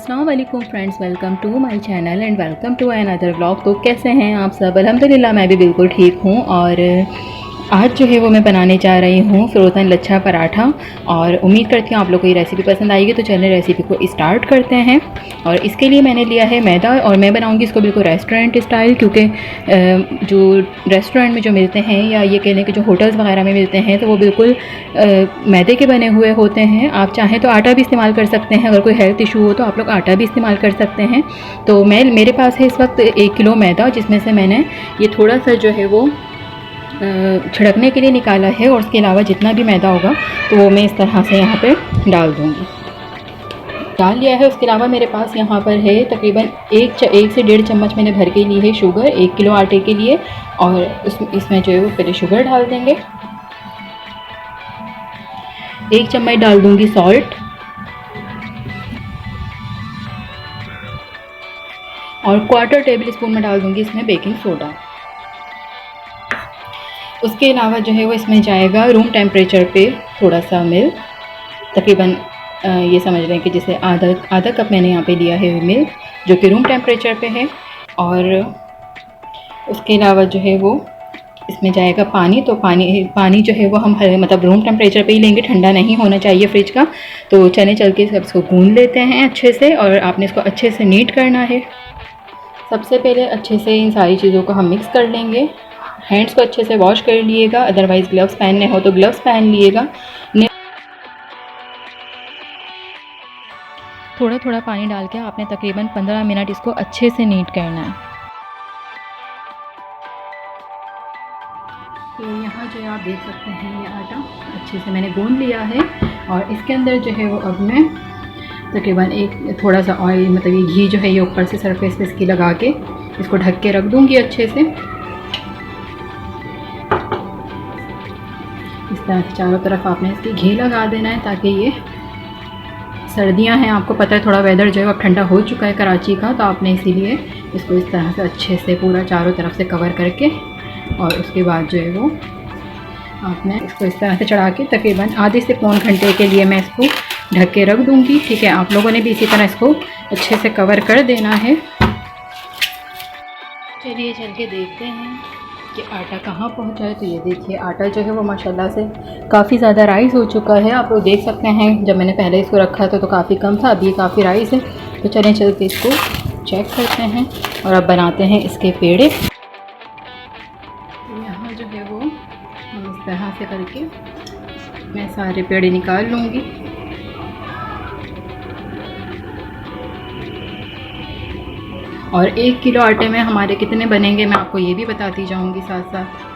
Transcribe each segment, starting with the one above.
अस्सलाम वालेकुम friends, welcome to my channel and welcome to another vlog. तो कैसे हैं आप सब? अल्हम्दुलिल्लाह मैं भी बिल्कुल ठीक हूँ। और आज जो है वो मैं बनाने जा रही हूँ फ़्रोज़न लच्छा पराठा, और उम्मीद करती हूँ आप लोग को ये रेसिपी पसंद आएगी। तो चलिए रेसिपी को स्टार्ट करते हैं। और इसके लिए मैंने लिया है मैदा, और मैं बनाऊँगी इसको बिल्कुल रेस्टोरेंट स्टाइल, क्योंकि जो रेस्टोरेंट में जो मिलते हैं या ये कह लें कि जो होटल्स वगैरह में मिलते हैं तो वो बिल्कुल मैदे के बने हुए होते हैं। आप चाहें तो आटा भी इस्तेमाल कर सकते हैं, अगर कोई हेल्थ इशू हो तो आप लोग आटा भी इस्तेमाल कर सकते हैं। तो मेरे पास है इस वक्त 1 किलो मैदा, जिसमें से मैंने ये थोड़ा सा जो है वो छिड़कने के लिए निकाला है, और उसके अलावा जितना भी मैदा होगा तो वो मैं इस तरह से यहाँ पे डाल दूँगी। डाल लिया है। उसके अलावा मेरे पास यहाँ पर है तकरीबन 1 से 1.5 चम्मच मैंने भर के ली है शुगर 1 किलो आटे के लिए, और इसमें जो है वो पहले शुगर डाल देंगे। 1 चम्मच डाल दूँगी सॉल्ट, और 1/4 टेबल स्पून में डाल दूँगी इसमें बेकिंग सोडा। उसके अलावा जो है वो इसमें जाएगा रूम टेम्परेचर पे थोड़ा सा मिल्क, तकरीबन ये समझ लें कि जैसे आधा कप मैंने यहाँ पे लिया है मिल्क, जो कि रूम टेम्परेचर पे है। और उसके अलावा जो है वो इसमें जाएगा पानी। तो पानी जो है वो हम मतलब रूम टेम्परेचर पे ही लेंगे, ठंडा नहीं होना चाहिए फ्रिज का। तो चल के सब इसको गूंद लेते हैं अच्छे से, और आपने इसको अच्छे से नीट करना है। सबसे पहले अच्छे से इन सारी चीज़ों को हम मिक्स कर लेंगे। हैंड्स को अच्छे से वॉश कर लिएगा, अदरवाइज़ ग्लव्स पहनने हो तो ग्लव्स पहन लिएगा। थोड़ा थोड़ा पानी डाल के आपने तकरीबन 15 मिनट इसको अच्छे से नीट करना है। तो यहाँ जो है आप देख सकते हैं ये आटा अच्छे से मैंने गूंद लिया है, और इसके अंदर जो है वो अब मैं तकरीबन थोड़ा सा ऑयल, मतलब ये घी जो है ये ऊपर से सरफेस पे इसकी लगा के इसको ढक के रख दूँगी अच्छे से। इस तरह से चारों तरफ आपने इसकी घी लगा देना है, ताकि ये सर्दियां हैं, आपको पता है थोड़ा वेदर जो है अब ठंडा हो चुका है कराची का, तो आपने इसीलिए इसको इस तरह से अच्छे से पूरा चारों तरफ से कवर करके, और उसके बाद जो है वो आपने इसको इस तरह से चढ़ा के तकरीबन आधे से पौन घंटे के लिए मैं इसको ढक के रख दूँगी। ठीक है, आप लोगों ने भी इसी तरह इसको अच्छे से कवर कर देना है। चलिए चल के देखते हैं कि आटा कहाँ पहुँचा है। तो ये देखिए आटा जो है वो माशाल्लाह से काफ़ी ज़्यादा राइस हो चुका है। आप लोग देख सकते हैं, जब मैंने पहले इसको रखा था तो काफ़ी कम था, अभी ये काफ़ी राइस है। तो चलें चल के इसको चेक करते हैं, और अब बनाते हैं इसके पेड़े। तो यहाँ जो है वो हम इस तरह से करके मैं सारे पेड़े निकाल लूँगी। और 1 किलो आटे में हमारे कितने बनेंगे मैं आपको ये भी बताती जाऊंगी साथ साथ।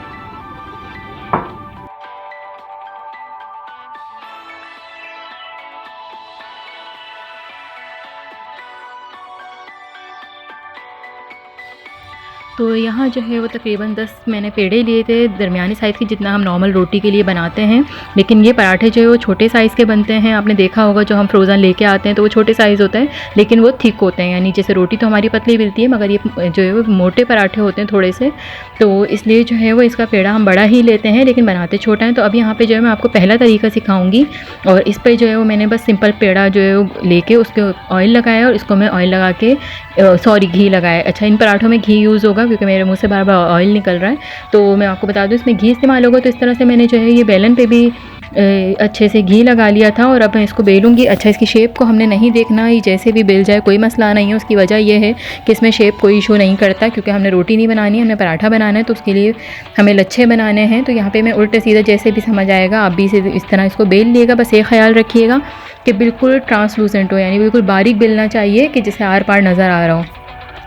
तो यहाँ जो है वो तकरीबन 10 मैंने पेड़े लिए थे, दरमियानी साइज़ की, जितना हम नॉर्मल रोटी के लिए बनाते हैं। लेकिन ये पराठे जो है वो छोटे साइज़ के बनते हैं। आपने देखा होगा जो हम फ्रोज़न लेके आते हैं तो वो छोटे साइज़ होते हैं, लेकिन वो थिक होते हैं। यानी जैसे रोटी तो हमारी पतली मिलती है, मगर ये जो है वो मोटे पराठे होते हैं थोड़े से। तो इसलिए जो है वो इसका पेड़ा हम बड़ा ही लेते हैं, लेकिन बनाते छोटा है। तो अब यहाँ पर जो है मैं आपको पहला तरीका सिखाऊँगी, और इस पर जो है वो मैंने बस सिंपल पेड़ा जो है वो लेके उसके ऑयल लगाया, और इसको मैं ऑयल लगा के घी लगाया। अच्छा, इन पराठों में घी यूज़ होगा क्योंकि मेरे मुंह से बार बार ऑयल निकल रहा है। तो मैं आपको बता दूं इसमें घी इस्तेमाल होगा। तो इस तरह से मैंने जो है ये बेलन पे भी अच्छे से घी लगा लिया था, और अब मैं इसको बेलूँगी। अच्छा, इसकी शेप को हमने नहीं देखना, ये जैसे भी बेल जाए कोई मसला नहीं है। उसकी वजह यह है कि इसमें शेप कोई इशू नहीं करता, क्योंकि हमने रोटी नहीं बनानी है, हमें पराठा बनाना है। तो उसके लिए हमें लच्छे बनाने हैं। तो यहाँ पर मैं उल्टे सीधा जैसे भी समझ आएगा आप भी इस तरह इसको बेल लिएगा। बस ये ख्याल रखिएगा कि बिल्कुल ट्रांसलूसेंट हो, यानी बिल्कुल बारीक बेलना चाहिए कि जिससे आर पार नज़र आ रहा हो।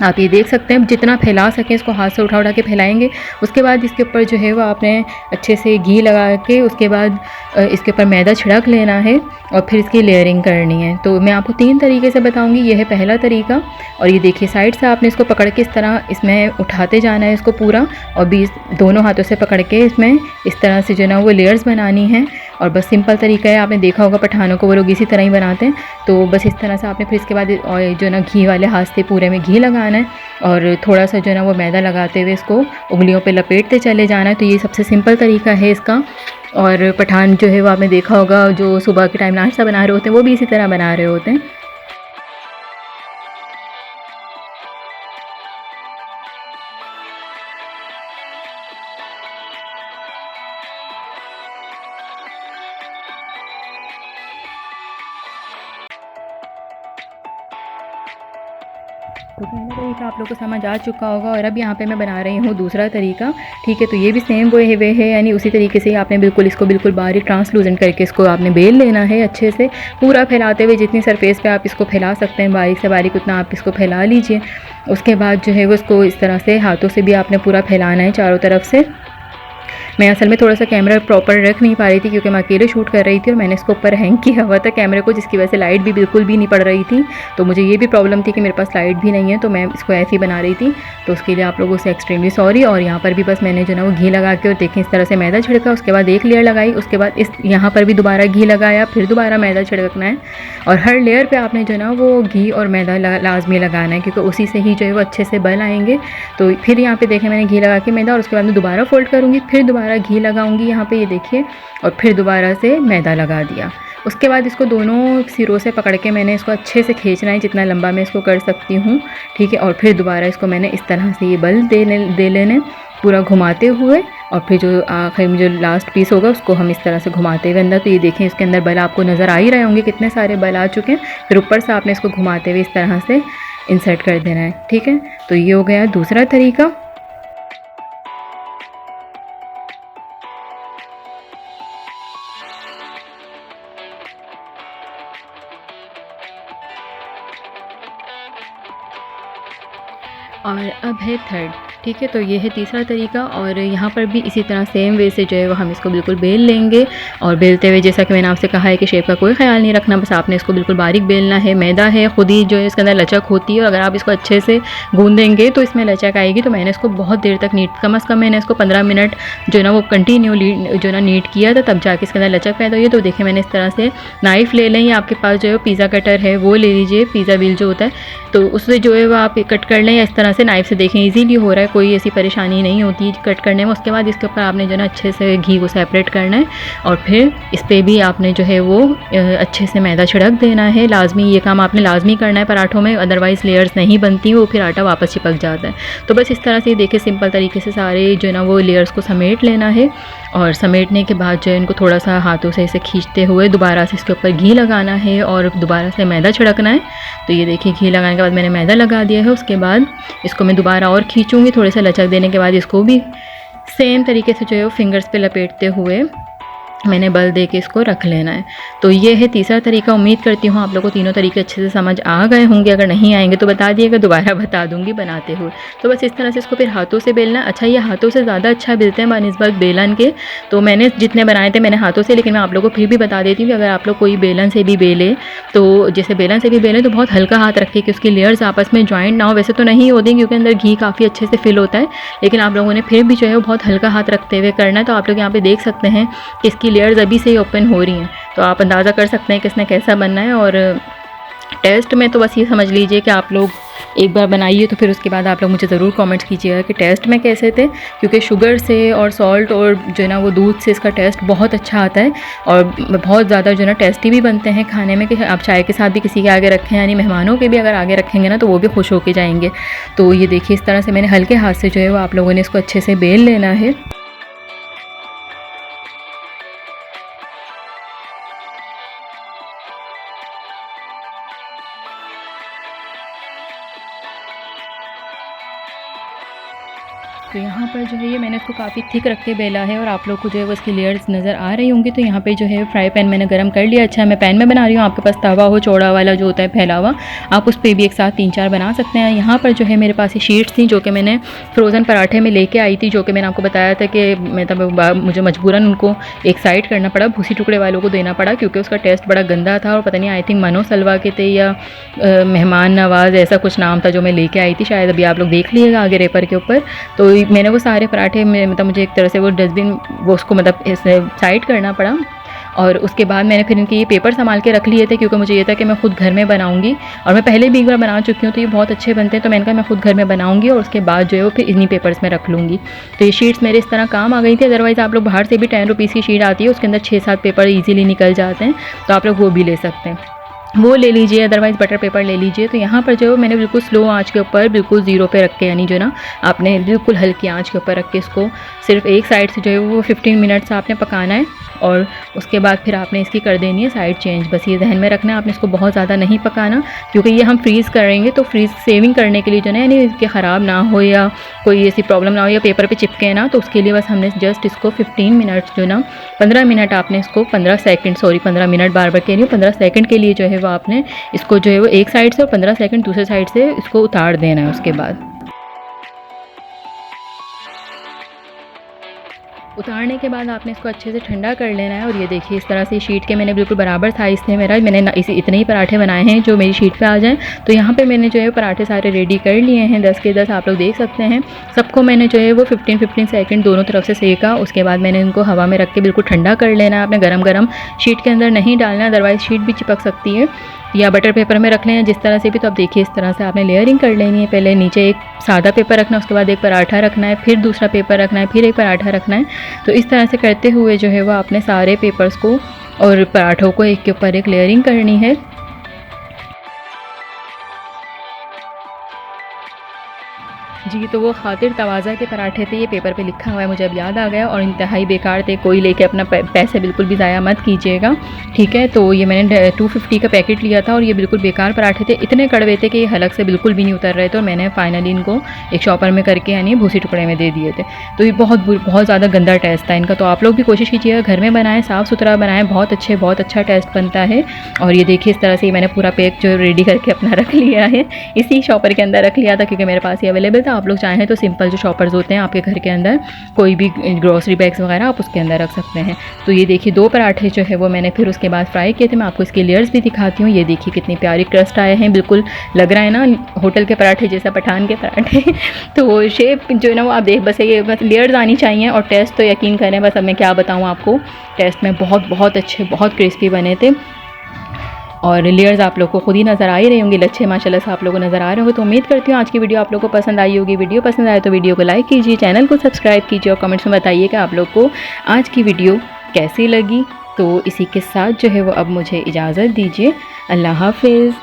आप ये देख सकते हैं, जितना फैला सकें इसको हाथ से उठा के फैलाएंगे। उसके बाद इसके ऊपर जो है वो आपने अच्छे से घी लगा के उसके बाद इसके ऊपर मैदा छिड़क लेना है, और फिर इसकी लेयरिंग करनी है। तो मैं आपको 3 तरीके से बताऊंगी। ये है पहला तरीका, और ये देखिए साइड से आपने इसको पकड़ के इस तरह इसमें उठाते जाना है इसको पूरा, और बीच दोनों हाथों से पकड़ के इसमें इस तरह से जो ना वो लेयर्स बनानी है। और बस सिंपल तरीका है, आपने देखा होगा पठानों को वो लोग इसी तरह ही बनाते हैं। तो बस इस तरह से आपने फिर इसके बाद जो ना घी वाले हाथ से पूरे में घी लगाना है, और थोड़ा सा जो ना वो मैदा लगाते हुए इसको उंगलियों पे लपेटते चले जाना है। तो ये सबसे सिंपल तरीका है इसका। और पठान जो है वो आपने देखा होगा जो सुबह के टाइम नाश्ता बना रहे होते हैं वो भी इसी तरह बना रहे होते हैं। तो पहला तरीका आप लोग को समझ आ चुका होगा और अब यहाँ पे मैं बना रही हूँ दूसरा तरीका। ठीक है, तो ये भी सेम वे है, यानी उसी तरीके से आपने बिल्कुल बारीक ट्रांसलूजेंट करके इसको आपने बेल लेना है अच्छे से, पूरा फैलाते हुए जितनी सरफेस पे आप इसको फैला सकते हैं बारीक से बारीक उतना आप इसको फैला लीजिए। उसके बाद जो है वो इसको इस तरह से हाथों से भी आपने पूरा फैलाना है चारों तरफ से। मैं असल में थोड़ा सा कैमरा प्रॉपर रख नहीं पा रही थी क्योंकि मैं अकेले शूट कर रही थी और मैंने इसको ऊपर हैंग किया हुआ था कैमरे को, जिसकी वजह से लाइट भी बिल्कुल भी नहीं पड़ रही थी। तो मुझे ये भी प्रॉब्लम थी कि मेरे पास लाइट भी नहीं है, तो मैं इसको ऐसे ही बना रही थी। तो उसके लिए आप लोगों से एक्सट्रीमली सॉरी। और यहाँ पर भी बस मैंने जो ना वो घी लगा के और देखें इस तरह से मैदा छिड़का, उसके बाद एक लेयर लगाई, उसके बाद इस यहाँ पर भी दोबारा घी लगाया, फिर दोबारा मैदा छिड़कना है और हर लेयर पर आपने जो ना वो घी और मैदा लाजमी लगाना है क्योंकि उसी से ही जो है वो अच्छे से बल आएंगे। तो फिर यहाँ पर देखें मैंने घी लगा के मैदा और उसके बाद मैं दोबारा फोल्ड करूँगी, फिर दोबारा घी लगाऊंगी यहाँ पे, ये देखिए, और फिर दोबारा से मैदा लगा दिया। उसके बाद इसको दोनों सिरों से पकड़ के मैंने इसको अच्छे से खींचना है जितना लंबा मैं इसको कर सकती हूँ। ठीक है, और फिर दोबारा इसको मैंने इस तरह से ये बल दे लेने पूरा घुमाते हुए, और फिर जो आखिर में जो लास्ट पीस होगा उसको हम इस तरह से घुमाते हुए अंदर। तो ये देखें इसके अंदर बल आपको नज़र आ ही रहे होंगे कितने सारे बल आ चुके हैं। फिर ऊपर से आपने इसको घुमाते हुए इस तरह से इंसर्ट कर देना है। ठीक है, तो ये हो गया दूसरा तरीका। और अब है थर्ड। ठीक है, तो ये है तीसरा तरीका और यहाँ पर भी इसी तरह सेम वे से जो है वो हम इसको बिल्कुल बेल लेंगे। और बेलते हुए जैसा कि मैंने आपसे कहा है कि शेप का कोई ख्याल नहीं रखना, बस आपने इसको बिल्कुल बारीक बेलना है। मैदा है खुद ही जो है इसके अंदर लचक होती है और अगर आप इसको अच्छे से गूंदेंगे तो इसमें लचक आएगी। तो मैंने इसको बहुत देर तक कम अज़ कम मैंने इसको 15 मिनट जो ना वो कंटिन्यू जो ना नीट किया था, तब जाके इसके अंदर लचक पैदा हुई है। तो देखिए मैंने इस तरह से नाइफ़ ले लें, या आपके पास जो है पिज़्ज़ा कटर है वो ले लीजिए, पिज़्ज़ा व्हील जो होता है, तो उससे जो है वो आप कट कर लें, या इस तरह से नाइफ़ से देखें ईजीली हो रहा है, कोई ऐसी परेशानी नहीं होती कट करने में। उसके बाद इसके ऊपर आपने जो ना अच्छे से घी को सेपरेट करना है और फिर इस पर भी आपने जो है वो अच्छे से मैदा छिड़क देना है। लाजमी ये काम आपने लाजमी करना है पराठों में, अदरवाइज़ लेयर्स नहीं बनती, वो फिर आटा वापस चिपक जाता है। तो बस इस तरह से देखिए सिंपल तरीके से सारे जो ना वो लेयर्स को समेट लेना है और समेटने के बाद जो है इनको थोड़ा सा हाथों से इसे खींचते हुए दोबारा से इसके ऊपर घी लगाना है और दोबारा से मैदा छिड़कना है। तो ये देखिए घी लगाने के बाद मैंने मैदा लगा दिया है। उसके बाद इसको मैं दोबारा और खींचूँगी, थोड़े से लचक देने के बाद इसको भी सेम तरीके से जो है वो फिंगर्स पे लपेटते हुए मैंने बल दे के इसको रख लेना है। तो ये है तीसरा तरीका। उम्मीद करती हूँ आप लोगों को तीनों तरीके अच्छे से समझ आ गए होंगे, अगर नहीं आएंगे तो बता दिएगा, दोबारा बता दूंगी बनाते हुए। तो बस इस तरह से इसको फिर हाथों से बेलना। अच्छा, ये हाथों से ज़्यादा अच्छा बेलते हैं बनिस्बत बेलन के, तो मैंने जितने बनाए थे मैंने हाथों से, लेकिन मैं आप लोगों को फिर भी बता देती हूँ कि अगर आप लोग कोई बेलन से भी बेले, तो जैसे बेलन से भी बेलें तो बहुत हल्का हाथ रखें कि उसकी लेयर्स आपस में ज्वाइंट ना हो। वैसे तो नहीं होती क्योंकि अंदर घी काफ़ी अच्छे से फिल होता है, लेकिन आप लोगों ने फिर भी जो है वो बहुत हल्का हाथ रखते हुए करना है। तो आप लोग यहाँ पे देख सकते हैं कि इसकी लेयर्स अभी से ओपन हो रही हैं, तो आप अंदाज़ा कर सकते हैं कि इसने कैसा बनना है। और टेस्ट में तो बस ये समझ लीजिए कि आप लोग एक बार बनाइए तो फिर उसके बाद आप लोग मुझे ज़रूर कमेंट्स कीजिएगा कि टेस्ट में कैसे थे, क्योंकि शुगर से और सॉल्ट और जो है ना वो दूध से इसका टेस्ट बहुत अच्छा आता है और बहुत ज़्यादा जो है ना टेस्टी भी बनते हैं खाने में, कि आप चाय के साथ भी किसी के आगे रखें, यानी मेहमानों के भी अगर आगे रखेंगे ना तो वो भी खुश होके जाएंगे। तो ये देखिए इस तरह से मैंने हल्के हाथ से जो है वो आप लोगों ने इसको अच्छे से बेल लेना है। तो यहाँ पर जो है ये मैंने इसको काफ़ी थिक रख के बेला है और आप लोग को जो है वो इसकी लेयर्स नज़र आ रही होंगी। तो यहाँ पे जो है फ्राई पैन मैंने गर्म कर लिया। अच्छा, मैं पैन में बना रही हूँ, आपके पास तवा हो चौड़ा वाला जो होता है फैला हुआ, आप उस पर भी एक साथ 3-4 बना सकते हैं। यहाँ पर जो है मेरे पास ये शीट्स थी जो कि मैंने फ्रोज़न पराठे में लेके आई थी, जो कि मैंने आपको बताया था कि मुझे मजबूरन उनको एक साइड करना पड़ा, भूसी टुकड़े वालों को देना पड़ा क्योंकि उसका टेस्ट बड़ा गंदा था। और पता नहीं आई थिंक मनो सलवा के थे या मेहमान नवाज़ ऐसा कुछ नाम था जो मैं लेके आई थी, शायद अभी आप लोग देख लीजिएगा आगे रेपर के ऊपर। तो मैंने वो सारे पराठे में मतलब मुझे एक तरह से वो डस्टबिन वो उसको मतलब साइड करना पड़ा। और उसके बाद मैंने फिर इनके ये पेपर संभाल के रख लिए थे क्योंकि मुझे ये था कि मैं खुद घर में बनाऊंगी और मैं पहले भी एक बार बना चुकी हूँ तो ये बहुत अच्छे बनते हैं। तो मैंने कहा मैं खुद घर में बनाऊंगी और उसके बाद जो है वो फिर इन्हीं पेपर्स में रख लूँगी। तो ये शीट्स मेरे इस तरह काम आ गई थी। अदरवाइज़ आप लोग बाहर से भी 10 रुपीज़ की शीट आती है, उसके अंदर 6-7 पेपर ईजिली निकल जाते हैं, तो आप लोग वो भी ले सकते हैं, वो ले लीजिए। अदरवाइज़ बटर पेपर ले लीजिए। तो यहाँ पर जो मैंने बिल्कुल स्लो आंच के ऊपर बिल्कुल 0 पे रख के, यानी जो ना आपने बिल्कुल हल्की आंच के ऊपर रख के इसको सिर्फ एक साइड से जो है वो 15 मिनट्स आपने पकाना है। और उसके बाद फिर आपने इसकी कर देनी है साइड चेंज। बस ये ध्यान में रखना है आपने इसको बहुत ज़्यादा नहीं पकाना, क्योंकि ये हम फ्रीज़ करेंगे तो फ्रीज सेविंग करने के लिए जो है यानी इसके ख़राब ना हो या कोई ऐसी प्रॉब्लम ना हो या पेपर पे चिपके ना, तो उसके लिए बस हमने जस्ट इसको 15 मिनट जो ना 15 मिनट आपने इसको 15 सेकंड 15 मिनट बार कह रही हूँ 15 सेकंड के लिए जो है वो आपने इसको जो है वो एक साइड से और 15 सेकंड दूसरे साइड से इसको उतार देना है। उसके बाद उतारने के बाद आपने इसको अच्छे से ठंडा कर लेना है। और ये देखिए इस तरह से शीट के मैंने बिल्कुल बराबर साइज़ थे मेरा, मैंने इसी इतने ही पराठे बनाए हैं जो मेरी शीट पे आ जाएं। तो यहाँ पे मैंने जो है पराठे सारे रेडी कर लिए हैं 10 के 10, आप लोग देख सकते हैं। सबको मैंने जो है वो 15 सेकंड दोनों तरफ से सेका। उसके बाद मैंने इनको हवा में रख के बिल्कुल ठंडा कर लेना है। आपने गरम शीट के अंदर नहीं डालना, अदरवाइज़ शीट भी चिपक सकती है, या बटर पेपर में रख लें जिस तरह से भी। तो अब देखिए इस तरह से आपने लेयरिंग कर लेनी है। पहले नीचे एक सादा पेपर रखना है, उसके बाद एक पराठा रखना है, फिर दूसरा पेपर रखना है, फिर एक पराठा रखना है। तो इस तरह से करते हुए जो है वो आपने सारे पेपर्स को और पराठों को एक के ऊपर एक लेयरिंग करनी है। जी, तो वो खातिर तवाज़ा के पराठे थे, ये पेपर पे लिखा हुआ है, मुझे अब याद आ गया, और इंतहाई बेकार थे। कोई लेके अपना पैसे बिल्कुल भी ज़ाया मत कीजिएगा, ठीक है। तो ये मैंने 250 का पैकेट लिया था और ये बिल्कुल बेकार पराठे थे, इतने कड़वे थे कि ये हलक से बिल्कुल भी नहीं उतर रहे थे। और मैंने फाइनली इनको एक शॉपर में करके यानी भूसी टुकड़े में दे दिए थे। तो ये बहुत ज़्यादा गंदा टेस्ट था इनका। तो आप लोग भी कोशिश कीजिएगा घर में बनाएं, साफ़ सुथरा बनाएं, बहुत अच्छा टेस्ट बनता है। और ये देखिए इस तरह से मैंने पूरा पैक जो रेडी करके अपना रख लिया है, इसी शॉपर के अंदर रख लिया था क्योंकि मेरे पास ये अवेलेबल था। आप लोग चाहें तो सिंपल जो शॉपर्स होते हैं आपके घर के अंदर, कोई भी ग्रोसरी बैग्स वगैरह आप उसके अंदर रख सकते हैं। तो ये देखिए 2 पराठे जो है वो मैंने फिर उसके बाद फ्राई किए थे। मैं आपको इसके लेयर्स भी दिखाती हूँ। ये देखिए कितनी प्यारी क्रस्ट आए हैं, बिल्कुल लग रहा है ना होटल के पराठे जैसा, पठान के पराठे। तो वो शेप जो है ना वो आप देख, बस ये बस लेयर्स आनी चाहिए। और टेस्ट तो यकीन करें, बस अब मैं क्या बताऊँ आपको, टेस्ट में बहुत अच्छे, बहुत क्रिस्पी बने थे। और लेयर्स आप लोग को खुद ही नज़र आ ही रही होंगी, लच्छे माशाल्लाह से आप लोगों को नज़र आ रहे होंगे। तो उम्मीद करती हूँ आज की वीडियो आप लोगों को पसंद आई होगी। वीडियो पसंद आए तो वीडियो को लाइक कीजिए, चैनल को सब्सक्राइब कीजिए और कमेंट्स में बताइए कि आप लोग को आज की वीडियो कैसी लगी। तो इसी के साथ जो है वो अब मुझे इजाज़त दीजिए। अल्लाह हाफिज़।